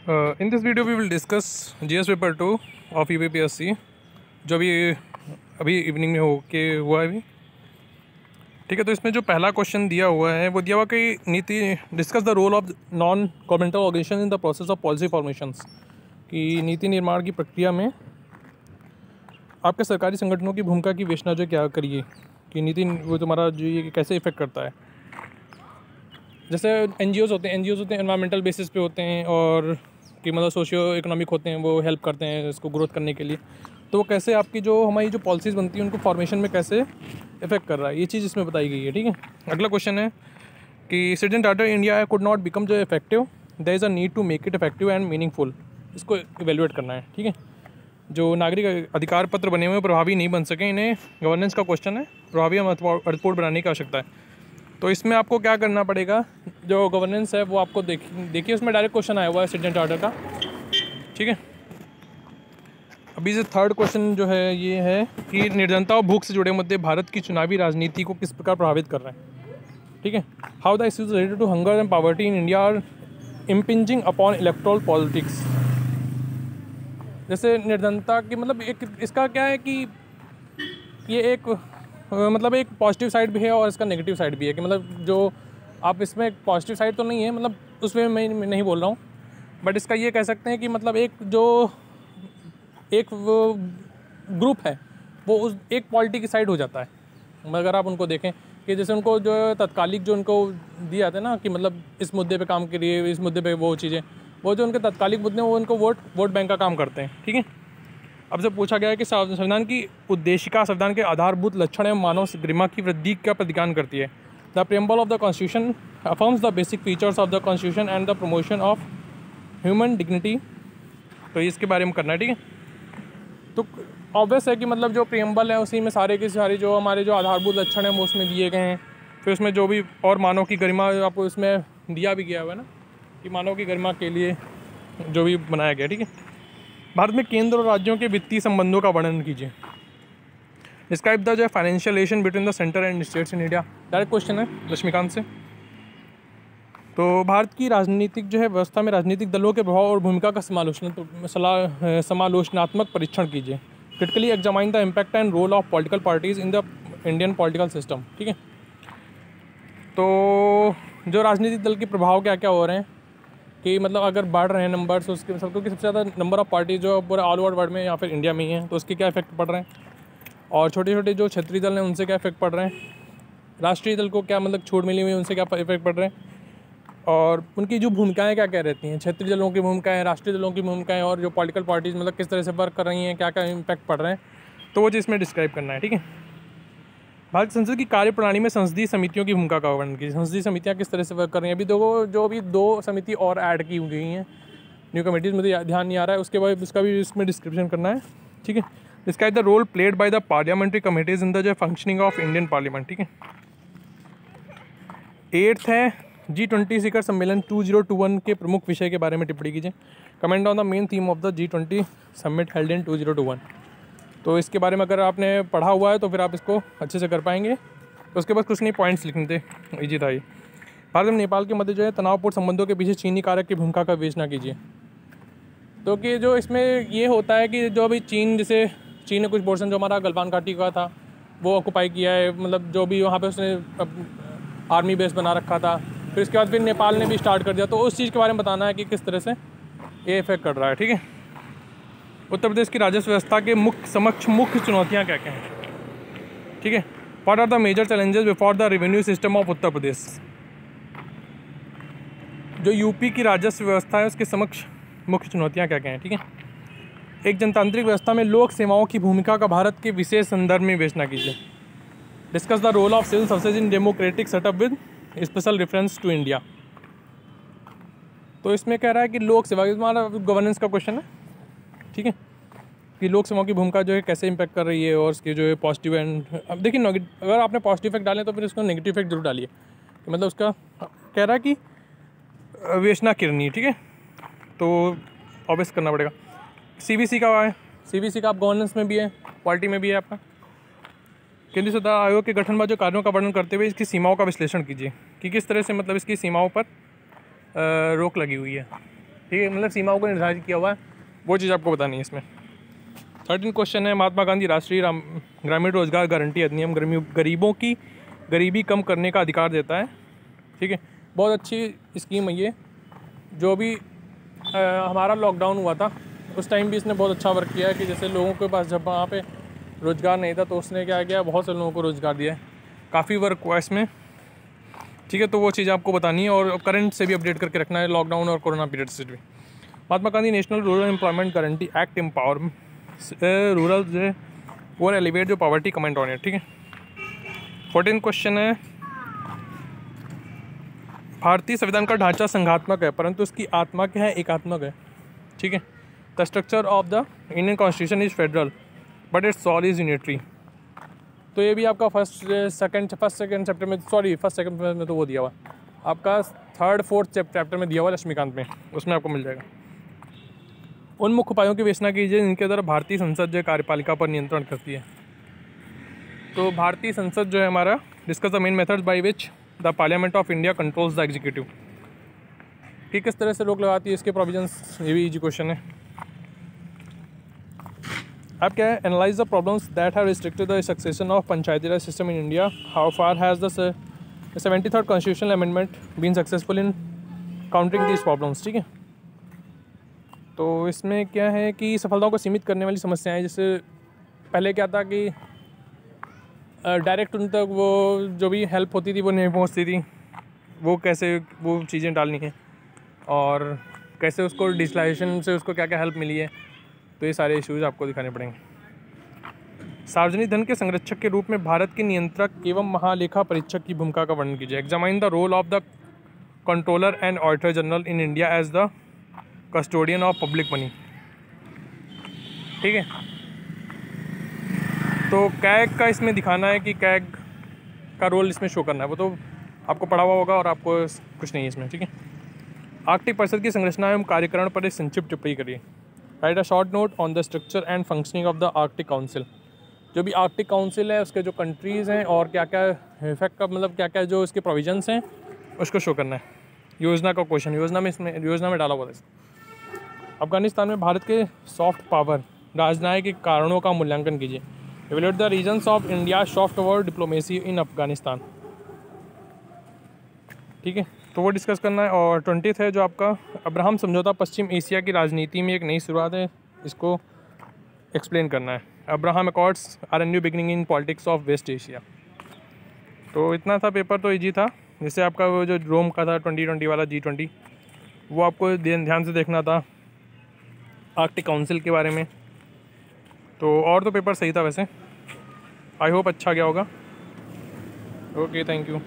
In this video we will discuss GS paper 2 of UPPSC जो अभी evening में हुआ है अभी। ठीक है, तो इसमें जो पहला क्वेश्चन दिया हुआ है वो दिया हुआ कि नीति discuss the role of non governmental organisation in the process of policy formations, कि नीति निर्माण की प्रक्रिया में आपके सरकारी संगठनों की भूमिका की विवेचना जो क्या करिए कि नीति वो तुम्हारा जो ये कैसे इफेक्ट करता है। जैसे एनजीओज़ होते हैं एनवायरमेंटल बेसिस पे होते हैं और कि मतलब सोशियो इकोनॉमिक होते हैं, वो हेल्प करते हैं इसको ग्रोथ करने के लिए। तो वो कैसे आपकी जो हमारी जो पॉलिसीज़ बनती हैं उनको फॉर्मेशन में कैसे इफेक्ट कर रहा है, ये चीज़ इसमें बताई गई है। ठीक है, अगला क्वेश्चन है कि citizen charter India could not become जो effective, there is a need to make it effective and meaningful. इसको इवेल्युएट करना है। ठीक है, जो नागरिक अधिकार पत्र बने हुए प्रभावी नहीं बन सके, इन्हें गवर्नेंस का क्वेश्चन है, प्रभावी अर्थपूर्ण बनाने की आवश्यकता है। तो इसमें आपको क्या करना पड़ेगा, जो गवर्नेंस है वो आपको देखिए उसमें डायरेक्ट क्वेश्चन आया हुआ है सिटीजन चार्टर का। ठीक है, अभी से थर्ड क्वेश्चन जो है ये है कि निर्धनता और भूख से जुड़े मुद्दे भारत की चुनावी राजनीति को किस प्रकार प्रभावित कर रहे हैं। ठीक है, how the issues related to hunger and poverty in India are impinging upon electoral politics. जैसे निर्धनता की मतलब एक इसका क्या है कि ये एक मतलब एक पॉजिटिव साइड भी है और इसका नेगेटिव साइड भी है कि मतलब जो आप इसमें एक पॉजिटिव साइड तो नहीं है, मतलब उसमें मैं नहीं बोल रहा हूँ, बट इसका ये कह सकते हैं कि मतलब एक ग्रुप है वो उस एक पॉलिटी की साइड हो जाता है। अगर आप उनको देखें कि जैसे उनको जो तत्कालिक जो उनको दिए जाते हैं ना कि मतलब इस मुद्दे पे काम करिए, इस मुद्दे पे वो चीज़ें, वो जो उनके तत्कालिक मुद्दे हैं वो उनको वोट बैंक का काम करते हैं। ठीक है, अब से पूछा गया है कि संविधान की उद्देशिका संविधान के आधारभूत लक्षण एवं मानव गरिमा की वृद्धि का प्रतिज्ञान करती है। The preamble of the constitution affirms the basic features of the constitution and the promotion of human dignity. तो इसके बारे में करना है। ठीक है, तो ऑब्वियस है कि मतलब जो प्रेम्बल है उसी में सारे के सारे जो हमारे जो आधारभूत लक्षण हैं वो उसमें दिए गए हैं। फिर उसमें जो भी और मानव की गरिमा आपको इसमें दिया भी गया हुआ है ना कि मानव की गरिमा के लिए जो भी बनाया गया। ठीक है, भारत में केंद्र और राज्यों के वित्तीय संबंधों का वर्णन कीजिए। डिस्क्राइब द जो financial relation between the centre and states in India. Direct question है लक्ष्मीकांत से। तो भारत की राजनीतिक जो है व्यवस्था में राजनीतिक दलों के प्रभाव और भूमिका का समालोचनात्मक परीक्षण कीजिए। Critically examine the impact and role of political parties in the Indian political system. ठीक है, तो जो राजनीतिक दल के प्रभाव क्या क्या हो रहे हैं कि मतलब अगर बढ़ रहे हैं नंबर्स उसके सब, क्योंकि सबसे ज़्यादा नंबर ऑफ़ पार्टी जो पूरे ऑल ओवर वर्ल्ड में या फिर इंडिया में ही है, तो उसके क्या इफेक्ट पड़ रहे हैं, और छोटे छोटे जो क्षेत्रीय दल हैं उनसे क्या इफेक्ट पड़ रहे हैं, राष्ट्रीय दल को क्या मतलब छूट मिली हुई है उनसे क्या इफेक्ट पड़ रहे हैं, और उनकी जो भूमिकाएँ क्या क्या रहती हैं, क्षेत्रीय दलों की भूमिकाएँ, राष्ट्रीय दलों की भूमिकाएँ, और जो पॉलिटिकल पार्टीज़ मतलब किस तरह से वर्क कर रही हैं, क्या क्या इम्पैक्ट पड़ रहे हैं, तो वो चीज़ में डिस्क्राइब करना है। ठीक है, भारत संसद की कार्यप्रणाली में संसदीय समितियों की भूमिका का वर्णन कीजिए। संसदीय समितियां किस तरह से वर्क कर रही हैं। अभी जो दो समिति और ऐड की गई हैं न्यू कमेटीज़, मुझे ध्यान नहीं आ रहा है, उसके बाद उसका भी इसमें डिस्क्रिप्शन करना है। ठीक है, describe the role played by the parliamentary committees in the जो फंक्शनिंग ऑफ इंडियन पार्लियामेंट। ठीक है, 8th है G20 शिखर सम्मेलन 2021 के प्रमुख विषय के बारे में टिप्पणी कीजिए। Comment on the main theme of the G20 summit held in 2021। तो इसके बारे में अगर आपने पढ़ा हुआ है तो फिर आप इसको अच्छे से कर पाएंगे। तो उसके बाद कुछ नहीं पॉइंट्स लिखने थे, इजी था ये। भारत और नेपाल के मध्य जो है तनावपूर्ण संबंधों के पीछे चीनी कारक की भूमिका का विवेचना कीजिए। तो कि जो इसमें ये होता है कि जो अभी चीन ने कुछ पोर्शन जो हमारा गलवान घाटी का था वो ऑक्यूपाई किया है, मतलब जो भी वहाँ पे उसने आर्मी बेस बना रखा था, फिर उसके बाद फिर नेपाल ने भी स्टार्ट कर दिया। तो उस चीज़ के बारे में बताना है कि किस तरह से ये इफेक्ट कर रहा है। ठीक है, उत्तर प्रदेश की राजस्व व्यवस्था के मुख्य चुनौतियां क्या क्या हैं। ठीक है, what are the major challenges before the revenue system of Uttar Pradesh. जो यूपी की राजस्व व्यवस्था है उसके समक्ष मुख्य चुनौतियां क्या क्या हैं। ठीक है, एक जनतांत्रिक व्यवस्था में लोक सेवाओं की भूमिका का भारत के विशेष संदर्भ में विवेचना कीजिए। Discuss the role of civil services in democratic setup with special reference to India. तो इसमें कह रहा है कि लोक सेवा, हमारा गवर्नेंस का क्वेश्चन है। ठीक है, कि लोक सेवाओं की भूमिका जो है कैसे इम्पैक्ट कर रही है और उसके जो है पॉजिटिव एंड, अब देखिए अगर आपने पॉजिटिव इफेक्ट डालें तो फिर उसको नेगेटिव इफेक्ट जरूर डालिए। तो मतलब उसका कह रहा है कि विवेचना करनी है। ठीक है, तो ऑब्वियस करना पड़ेगा। सीबीसी का है, सीबीसी का आप गवर्नेंस में भी है, पॉलिटी में भी है आपका। केंद्रीय सत्ता आयोग के गठन में जो कार्यों का वर्णन करते हुए इसकी सीमाओं का विश्लेषण कीजिए कि किस तरह से मतलब इसकी सीमाओं पर रोक लगी हुई है। ठीक है, मतलब सीमाओं को निर्धारित किया हुआ है, वो चीज़ आपको बतानी है इसमें। 13 क्वेश्चन है, महात्मा गांधी राष्ट्रीय ग्रामीण रोजगार गारंटी अधिनियम गरीबों की गरीबी कम करने का अधिकार देता है। ठीक है, बहुत अच्छी स्कीम है ये। जो भी हमारा लॉकडाउन हुआ था उस टाइम भी इसने बहुत अच्छा वर्क किया है कि जैसे लोगों के पास जब वहाँ पे रोज़गार नहीं था तो उसने क्या किया, बहुत से लोगों को रोज़गार दिया है, काफ़ी वर्क हुआ इसमें। ठीक है, तो वो चीज़ आपको बतानी है और करंट से भी अपडेट करके रखना है, लॉकडाउन और कोरोना पीरियड से भी। Mahatma Gandhi national rural employment guarantee act empower rural जो है और एलिवेट जो पॉवर्टी कमेंट ऑन है। ठीक है, 14 क्वेश्चन है, भारतीय संविधान का ढांचा संघात्मक है परंतु उसकी आत्मा क्या है, एकात्मक है। ठीक है, the structure of the Indian constitution is federal but its soul is unitary. तो ये भी आपका फर्स्ट सेकंड चैप्टर में, फर्स्ट सेकंड में तो वो दिया हुआ, आपका थर्ड फोर्थ चैप्टर में दिया हुआ लक्ष्मीकांत में, उसमें आपको मिल जाएगा। उन मुख्य उपायों की विवेचना कीजिए जिनके द्वारा भारतीय संसद जो कार्यपालिका पर नियंत्रण करती है। तो भारतीय संसद जो है हमारा, discuss the main methods by which the parliament of India controls the executive. ठीक, किस तरह से रोक लगाती है, इसके प्रोविजंस, ये भी इजी क्वेश्चन है। अब क्या है, analyse the problems that have restricted the succession of Panchayati Raj system in India, how far has the 73rd constitutional amendment been successful in countering these problems. ठीक है, तो इसमें क्या है कि सफलताओं को सीमित करने वाली समस्याएं, जैसे पहले क्या था कि डायरेक्ट उन तक वो जो भी हेल्प होती थी वो नहीं पहुंचती थी, वो कैसे वो चीज़ें डालनी है और कैसे उसको डिजिटलाइजेशन से उसको क्या क्या हेल्प मिली है, तो ये सारे इश्यूज़ आपको दिखाने पड़ेंगे। सार्वजनिक धन के संरक्षक के रूप में भारत के नियंत्रक एवं महालेखा परीक्षक की भूमिका का वर्णन कीजिए। Examine the role of the controller and auditor general in India as the custodian of public money. ठीक है, तो कैग का इसमें दिखाना है कि कैग का रोल इसमें शो करना है, वो तो आपको पढ़ा हुआ होगा और आपको कुछ नहीं है इसमें। ठीक है, आर्कटिक परिषद की संरचना एवं कार्यकरण पर एक संक्षिप्त टिप्पणी करिए। Right a short note on the structure and functioning of the Arctic council. जो भी आर्कटिक काउंसिल है उसके जो कंट्रीज़ हैं और क्या क्या इफेक्ट का, मतलब क्या क्या जो इसके प्रोविजंस हैं उसको शो करना है। योजना का क्वेश्चन, योजना में डाला हुआ था। अफगानिस्तान में भारत के सॉफ्ट पावर राजनयिक के कारणों का मूल्यांकन कीजिए। Evaluate the reasons of India soft power diplomacy in Afghanistan. ठीक है, तो वो डिस्कस करना है। और 20th है जो आपका अब्राहम समझौता पश्चिम एशिया की राजनीति में एक नई शुरुआत है, इसको एक्सप्लेन करना है। Abraham accords are a new beginning in politics of West Asia. तो इतना था, पेपर तो इजी था। जैसे आपका वो जो रोम का था 2020 वाला G20, वो आपको ध्यान से देखना था आर्कटिक काउंसिल के बारे में। तो और तो पेपर सही था वैसे, आई होप अच्छा गया होगा। Okay, thank you.